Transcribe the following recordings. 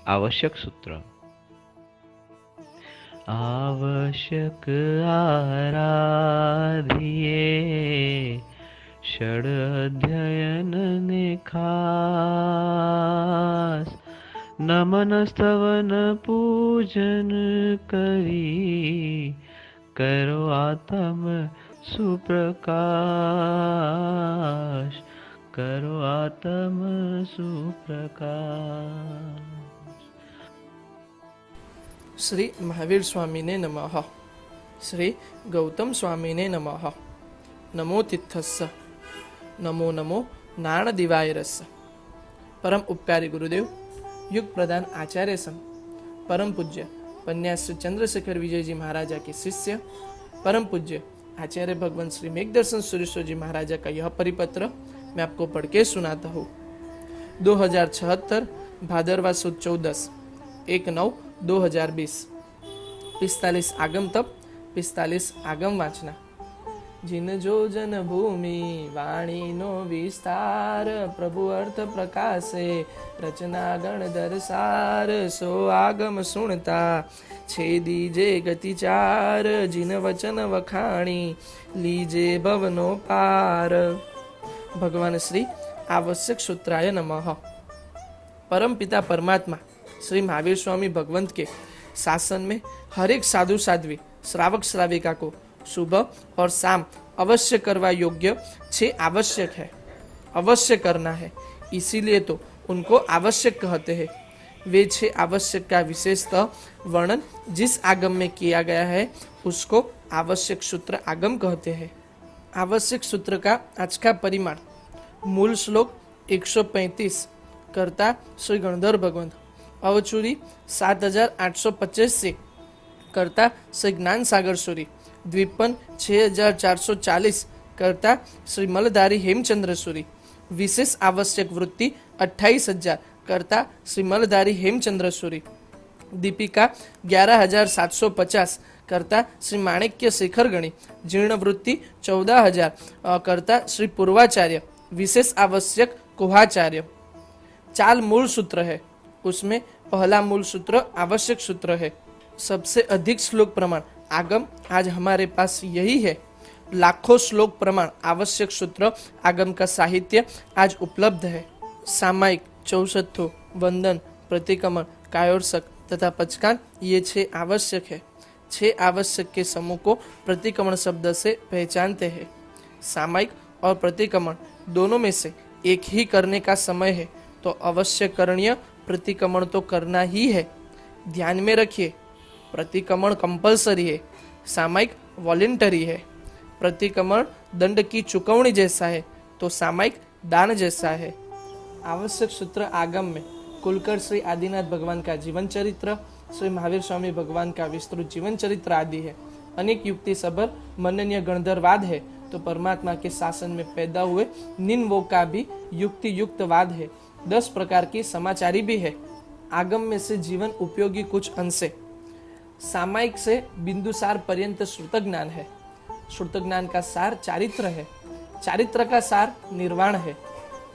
आवश्यक सूत्र। आवश्यक आराधिए षड अध्ययन ने खास, नमन स्तवन पूजन करी करो आत्म सुप्रकाश, करो आत्म सुप्रकाश। श्री महावीर स्वामी ने नमः। श्री गौतम स्वामी ने नमः। नमो तित्थस्स। नमो नमो नाण दिवायरस्स। परम उपकारी गुरुदेव, युग प्रधान आचार्य सम परम पूज्य पन्यास चंद्रशेखर विजय जी महाराजा के शिष्य परम पूज्य आचार्य भगवान श्री मेघदर्शन सुरेश्वर जी महाराजा का यह परिपत्र मैं आपको पढ़ के सुनाता हूँ। 2076 भादरवा सुद 14 1/9/2020। 45 आगम तप, 45 आगम वाचना। जिन जो जन भूमि वाणी नो विस्तार, प्रभु अर्थ प्रकाशे रचना गण दरसार, सो आगम सुनता छेदीजे गति चार, जिन वचन वखाणी लीजे भवनो पार। भगवान श्री आवश्यक सूत्राय नमः। परम पिता परमात्मा श्री महावीर स्वामी भगवंत के शासन में हर एक साधु साध्वी श्रावक श्राविका को सुबह और शाम अवश्य करवा योग्य 6 आवश्यक है, अवश्य करना है, इसीलिए तो उनको आवश्यक कहते हैं। वे 6 आवश्यक का विशेषतः वर्णन जिस आगम में किया गया है उसको आवश्यक सूत्र आगम कहते हैं। आवश्यक सूत्र का आज का परिमाण मूल श्लोक 135 करता श्री गणधर भगवंत, अवचूरी 7825 से करता श्री ज्ञान सागर सूरी, द्विपन 6440 करता श्री मलधारी हेमचंद्र सूरी, विशेष आवश्यक वृत्ति 28,000 करता श्री मलधारी हेमचंद्र सूरी, दीपिका 11,750 करता श्री माणिक्य शेखर गणी, जीर्ण वृत्ति 14,000 करता श्री पूर्वाचार्य, विशेष आवश्यक कोहाचार्य। 4 मूल सूत्र है, उसमें पहला मूल सूत्र आवश्यक सूत्र है। सबसे अधिक श्लोक प्रमाण आगम आज हमारे पास यही है। लाखों श्लोक प्रमाण आवश्यक सूत्र आगम का साहित्य आज उपलब्ध है। सामायिक, चौसत्थो, वंदन, प्रतिक्रमण, कायोत्सक तथा पचकान ये 6 आवश्यक है। 6 आवश्यक के समूह को प्रतिक्रमण शब्द से पहचानते हैं। सामायिक और प्रतिक्रमण दोनों में से एक ही करने का समय है तो अवश्य करणीय प्रतिक्रमण तो करना ही है। ध्यान में रखिए, प्रतिक्रमण कंपलसरी है, सामायिक वॉलेंटरी है। प्रतिक्रमण दंड की चुकवणी जैसा है तो सामायिक दान जैसा है। आवश्यक सूत्र आगम में कुलकर श्री आदिनाथ भगवान का जीवन चरित्र, श्री महावीर स्वामी भगवान का विस्तृत जीवन चरित्र आदि है। अनेक युक्ति सबर मननीय गणधरवाद है तो परमात्मा के शासन में पैदा हुए निन्वों का भी युक्ति युक्त वाद है। 10 प्रकार की समाचारी भी है। आगम में से जीवन उपयोगी कुछ अंश है। सामायिक से बिंदुसार पर्यंत श्रुत ज्ञान है। श्रुत ज्ञान का सार चारित्र है। चारित्र का सार निर्वाण है।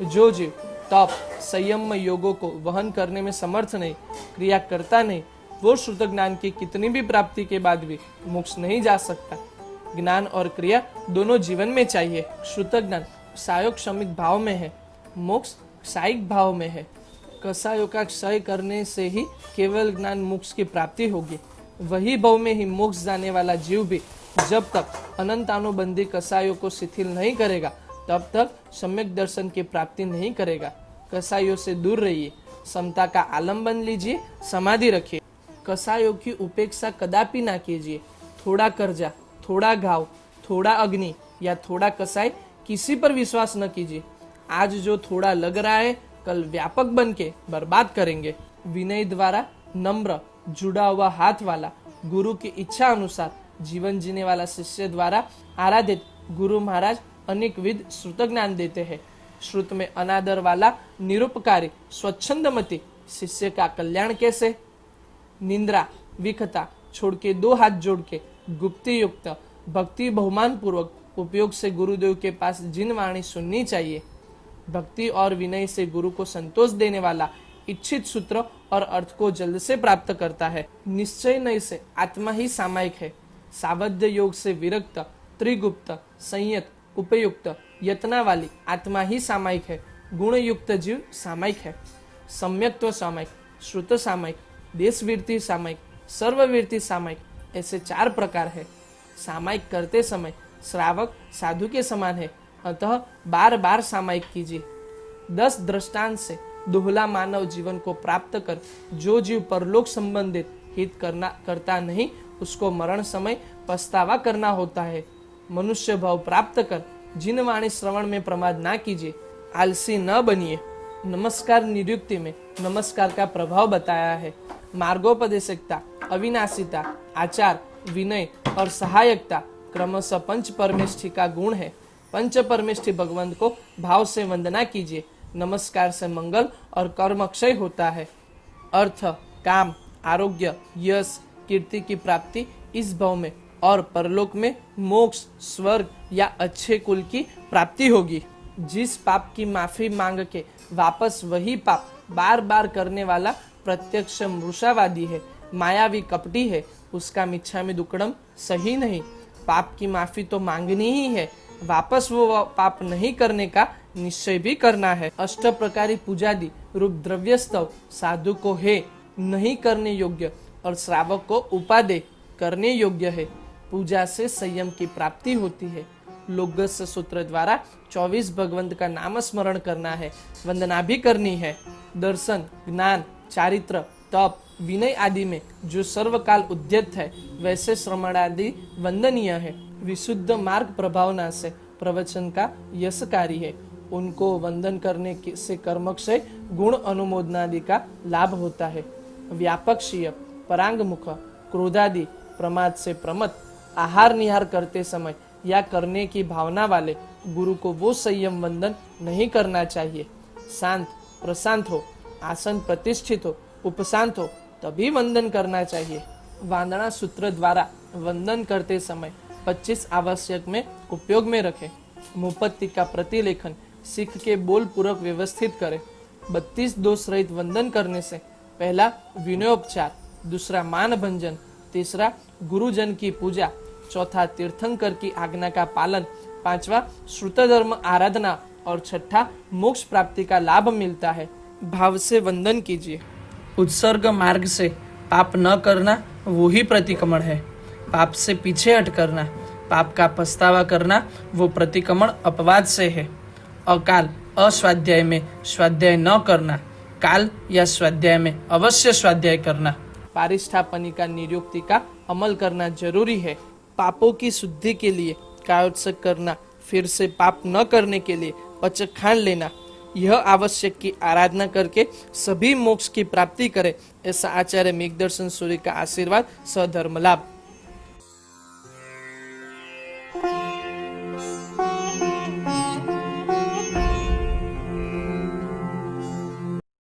जो जीव तप संयम योगों को वहन करने में समर्थ नहीं, क्रिया करता नहीं, वो श्रुत ज्ञान की कितनी भी प्राप्ति के बाद भी मोक्ष नहीं जा सकता। ज्ञान और क्रिया दोनों जीवन में चाहिए। श्रुत ज्ञान सायोग क्षमिक भाव में है, मोक्ष सायिक भाव में है। कसायों का क्षय करने से ही केवल ज्ञान मोक्ष की प्राप्ति होगी। वही भाव में ही मोक्ष जाने वाला जीव भी जब तक अनंतानुबंधी कसायों को शिथिल नहीं करेगा तब तक सम्यक दर्शन की प्राप्ति नहीं करेगा। कसायों से दूर रहिए, समता का आलम्बन लीजिए, समाधि रखिए। कसायों की उपेक्षा कदापि ना कीजिए। थोड़ा कर्जा, थोड़ा घाव, थोड़ा अग्नि या थोड़ा कसाय किसी पर विश्वास न कीजिए। आज जो थोड़ा लग रहा है कल व्यापक बन के बर्बाद करेंगे। विनय द्वारा नम्र जुड़ा हुआ हाथ वाला, गुरु की इच्छा अनुसार जीवन जीने वाला शिष्य द्वारा आराधित गुरु महाराज अनेक विध श्रुत ज्ञान देते हैं। श्रुत में अनादर वाला निरुपकारी स्वच्छंदमति शिष्य का कल्याण कैसे? निंद्रा विखता छोड़ के 2 हाथ जोड़ के गुप्ति युक्त भक्ति बहुमान पूर्वक उपयोग से गुरुदेव के पास जिन वाणी सुननी चाहिए। भक्ति और विनय से गुरु को संतोष देने वाला इच्छित सूत्र और अर्थ को जल्द से प्राप्त करता है। निश्चय नय से आत्मा ही सामायिक है। सावध्य योग से विरक्त, त्रिगुप्त, संयत, उपयुक्त, यत्ना वाली आत्मा ही सामायिक है। गुण युक्त जीव सामायिक है। सम्यक्त्व सामायिक, श्रुत सामायिक, देशवीरति सामायिक, सर्ववीरति सामायिक, ऐसे 4 प्रकार है। सामायिक करते समय श्रावक साधु के समान है, अतः बार बार सामायिक कीजिए। 10 दृष्टांत से दुहला मानव जीवन को प्राप्त कर जो जीव परलोक संबंधित हित करता नहीं, उसको मरण समय पछतावा करना होता है। मनुष्य भाव प्राप्त कर जिन वाणी श्रवण में प्रमाद ना कीजिए, आलसी न बनिए। नमस्कार निरुक्ति में नमस्कार का प्रभाव बताया है। मार्गोपदेशकता, अविनाशिता, आचार, विनय और सहायकता क्रमशः पंच परमेष्ठी का गुण है। पंच परमेष्ठी भगवंत को भाव से वंदना कीजिए। नमस्कार से मंगल और कर्मक्षय होता है। अर्थ, काम, आरोग्य, यश, कीर्ति की प्राप्ति इस भाव में और परलोक में मोक्ष, स्वर्ग या अच्छे कुल की प्राप्ति होगी। जिस पाप की माफी मांग के वापस वही पाप बार बार करने वाला प्रत्यक्ष मृषावादी है, मायावी कपटी है, उसका मिच्छामि दुक्कडम सही नहीं। पाप की माफी तो मांगनी ही है, वापस वो पाप नहीं करने का निश्चय भी करना है। अष्ट प्रकारी पूजादि रूप द्रव्य स्तव साधु को है नहीं करने योग्य और श्रावक को उपादेय करने योग्य है। पूजा से संयम की प्राप्ति होती है। लोकगस्य सूत्र द्वारा 24 भगवंत का नाम स्मरण करना है, वंदना भी करनी है। दर्शन, ज्ञान, चारित्र, तप, विनय आदि में जो सर्वकाल उद्यत है, वैसे श्रवण आदि वंदनीय है। विशुद्ध मार्ग प्रभावना से प्रवचन का यशकारी है। उनको वंदन करने से कर्मक्षय, गुण अनुमोदनादि का लाभ होता है। व्यापक्षीय, परांगमुख, क्रोधादि, प्रमाद से प्रमत, आहार निहार करते समय या करने की भावना वाले गुरु को वो संयम वंदन नहीं करना चाहिए। शांत प्रशांत हो, आसन प्रतिष्ठित हो, उपशांत हो, तभी वंदन करना चाहिए। वांदना सूत्र द्वारा वंदन करते समय 25 आवश्यक में उपयोग में रखें। मुपत्ति का प्रतिलेखन सीख के बोल पूर्वक व्यवस्थित करें। 32 दोष रहित वंदन करने से पहला विनयोपचार, दूसरा मान भंजन, तीसरा गुरुजन की पूजा, चौथा तीर्थंकर की आज्ञा का पालन, पांचवा श्रुत धर्म आराधना और छठा मोक्ष प्राप्ति का लाभ मिलता है। भाव से वंदन कीजिए। उत्सर्ग मार्ग से पाप न करना वो ही प्रतिक्रमण है। पाप से पीछे हट करना, पाप का पछतावा करना वो प्रतिक्रमण अपवाद से है। अकाल अस्वाध्याय में स्वाध्याय न करना, काल या स्वाध्याय में अवश्य स्वाध्याय करना। पारिष्ठापनिका निरुक्ति का अमल करना जरूरी है। पापों की शुद्धि के लिए कायोत्सक करना, फिर से पाप न करने के लिए पचखान लेना, यह आवश्यक की आराधना करके सभी मोक्ष की प्राप्ति करे, ऐसा आचार्य मेघदर्शन सूर्य का आशीर्वाद, सधर्म लाभ।